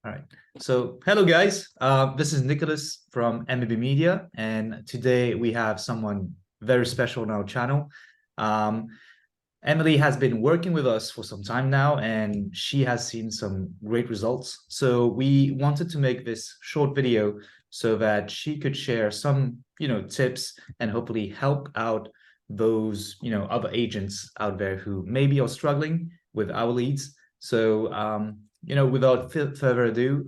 All right. So, hello guys. This is Nicholas from MBB Media, and today we have someone very special on our channel. Um, Emily has been working with us for some time now, and she has seen some great results. So we wanted to make this short video so that she could share some, tips and hopefully help out those, other agents out there who maybe are struggling with our leads. So, without further ado,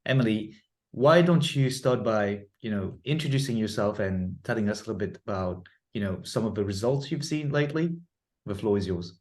Emily, why don't you start by, introducing yourself and telling us a little bit about, some of the results you've seen lately? The floor is yours.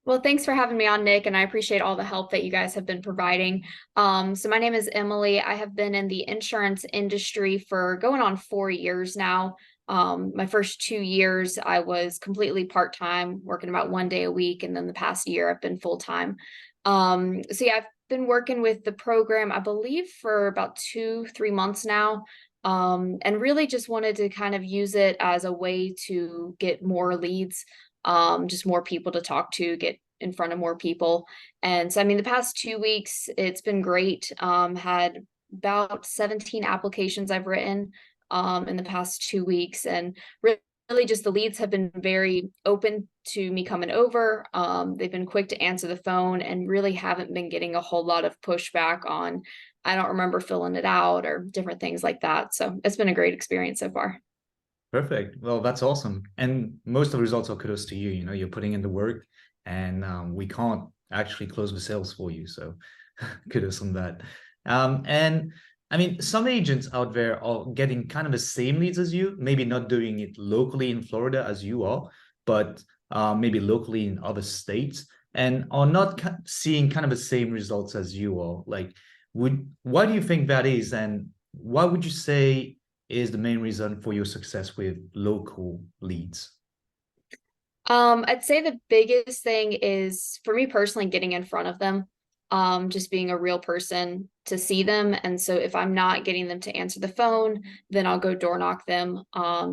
Well, thanks for having me on, Nick, and I appreciate all the help that you guys have been providing. So my name is Emily. I have been in the insurance industry for going on 4 years now. My first 2 years, I was completely part-time, working about 1 day a week, and then the past year, I've been full-time. So yeah, I've been working with the program, I believe, for about 2, 3 months now. And really just wanted to kind of use it as a way to get more leads, just more people to talk to, get in front of more people. And so, I mean, the past 2 weeks, it's been great. Had about 17 applications I've written in the past 2 weeks. And really just the leads have been very open to me coming over. They've been quick to answer the phone and really haven't been getting a whole lot of pushback on, I don't remember filling it out or different things like that. So it's been a great experience so far. Perfect. Well, that's awesome. And most of the results are kudos to you. You're putting in the work, and we can't actually close the sales for you. So kudos on that. And I mean, some agents out there are getting kind of the same leads as you, maybe not doing it locally in Florida as you are, but maybe locally in other states, and are not seeing kind of the same results as you are. Like, why do you think that is? And what would you say is the main reason for your success with local leads? I'd say the biggest thing is for me personally getting in front of them, just being a real person to see them. And so if I'm not getting them to answer the phone, then I'll go door knock them.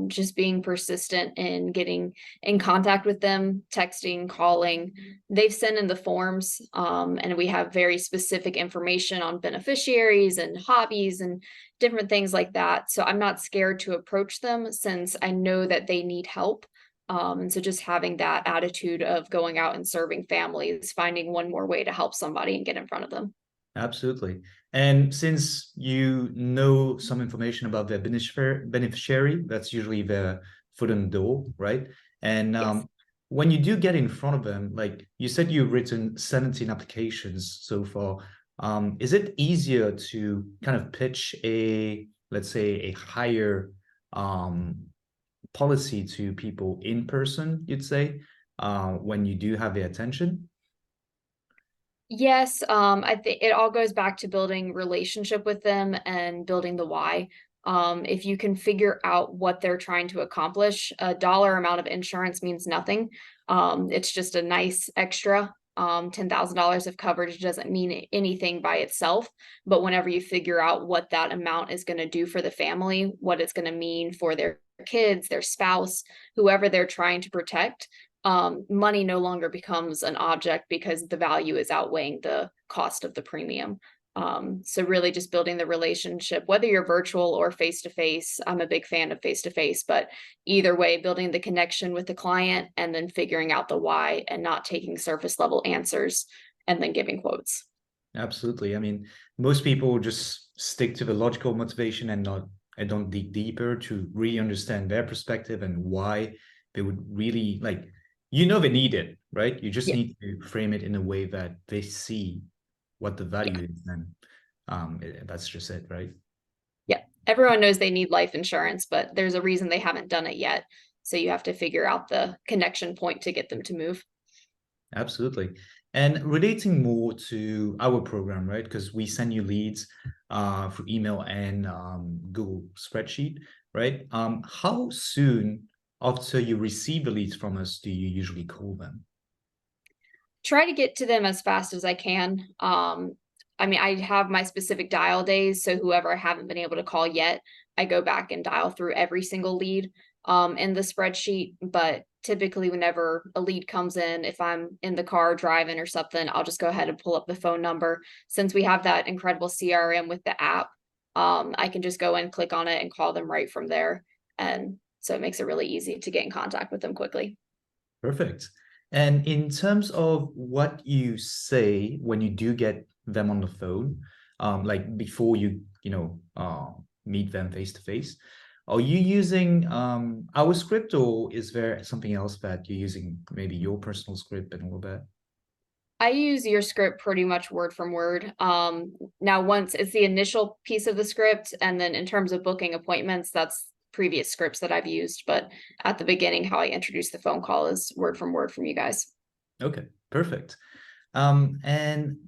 Just being persistent in getting in contact with them, texting, calling. They've sent in the forms, and we have very specific information on beneficiaries and hobbies and different things like that. So I'm not scared to approach them since I know that they need help. And so just having that attitude of going out and serving families, finding one more way to help somebody and get in front of them. Absolutely. And since you know some information about their beneficiary, that's usually their foot in the door, right? And Yes. when you do get in front of them, like you said, you've written 17 applications so far. Is it easier to kind of pitch let's say, a higher policy to people in person, you'd say, when you do have their attention? Yes, I think it all goes back to building relationship with them and building the why. If you can figure out what they're trying to accomplish, a dollar amount of insurance means nothing. It's just a nice extra. $10,000 of coverage doesn't mean anything by itself, but whenever you figure out what that amount is going to do for the family, what it's going to mean for their kids, their spouse, whoever they're trying to protect, money no longer becomes an object because the value is outweighing the cost of the premium. So really just building the relationship, whether you're virtual or face to face. I'm a big fan of face to face, but either way, building the connection with the client and then figuring out the why and not taking surface level answers and then giving quotes. Absolutely. I mean, most people just stick to the logical motivation and don't dig deeper to really understand their perspective and why they would really like, they need it, right? You just Yeah. need to frame it in a way that they see what the Yeah. value is, and that's just it, right? Yeah. Everyone knows they need life insurance, but there's a reason they haven't done it yet. So you have to figure out the connection point to get them to move. Absolutely. And relating more to our program, right? Because we send you leads through email and Google spreadsheet, right? How soon after you receive the leads from us do you usually call them? Try to get to them as fast as I can. I mean, I have my specific dial days, so whoever I haven't been able to call yet, I go back and dial through every single lead. in the spreadsheet, but typically whenever a lead comes in, if I'm in the car driving or something, I'll just go ahead and pull up the phone number. Since we have that incredible CRM with the app, I can just go and click on it and call them right from there. And so it makes it really easy to get in contact with them quickly. Perfect. And in terms of what you say when you do get them on the phone, like before you meet them face to face, are you using our script, or is there something else that you're using, maybe your personal script and all that? I use your script pretty much word from word. Now once it's the initial piece of the script, and then in terms of booking appointments, that's previous scripts that I've used. But at the beginning, how I introduce the phone call is word from you guys. Okay, perfect. And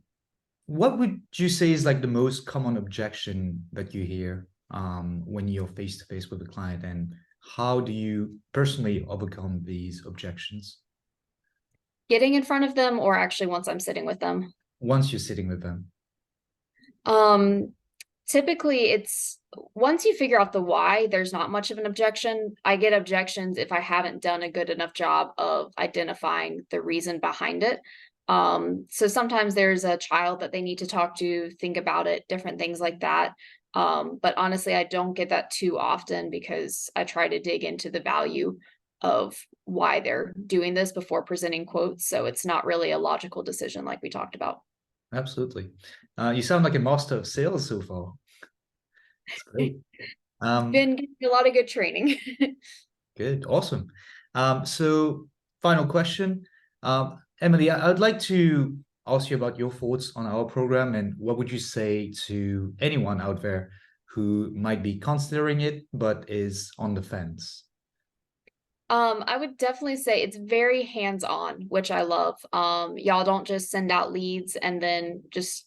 what would you say is like the most common objection that you hear when you're face to face with a client, and how do you personally overcome these objections Getting in front of them, or actually once I'm sitting with them. once you're sitting with them? Um, Typically it's once you figure out the why, there's not much of an objection. I get objections if I haven't done a good enough job of identifying the reason behind it. So sometimes there's a child that they need to talk to, think about it, different things like that. But honestly, I don't get that too often because I try to dig into the value of why they're doing this before presenting quotes. So it's not really a logical decision like we talked about. Absolutely. You sound like a master of sales so far. It's great. Um, Been getting a lot of good training. Good, awesome. So final question. Emily, I'd like to ask you about your thoughts on our program, and what would you say to anyone out there who might be considering it but is on the fence? I would definitely say it's very hands-on, which I love. Y'all don't just send out leads and then just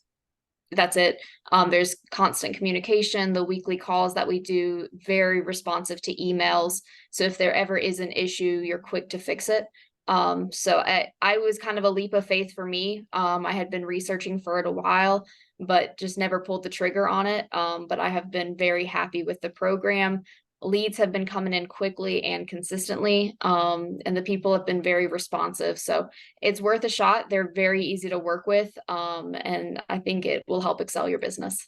that's it. There's constant communication, the weekly calls that we do, very responsive to emails. So if there ever is an issue, you're quick to fix it. So I was kind of a leap of faith for me. I had been researching for it a while, but just never pulled the trigger on it. But I have been very happy with the program. Leads have been coming in quickly and consistently, and the people have been very responsive. So it's worth a shot. They're very easy to work with, and I think it will help excel your business.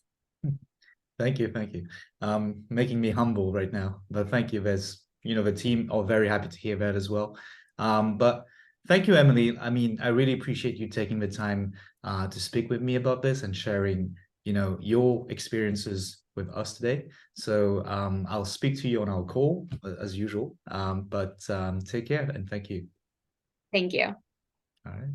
Thank you, thank you. Making me humble right now, but thank you. The team are very happy to hear that as well. But thank you, Emily. I mean, I really appreciate you taking the time to speak with me about this and sharing, your experiences with us today. So I'll speak to you on our call as usual. But take care and thank you. Thank you. All right.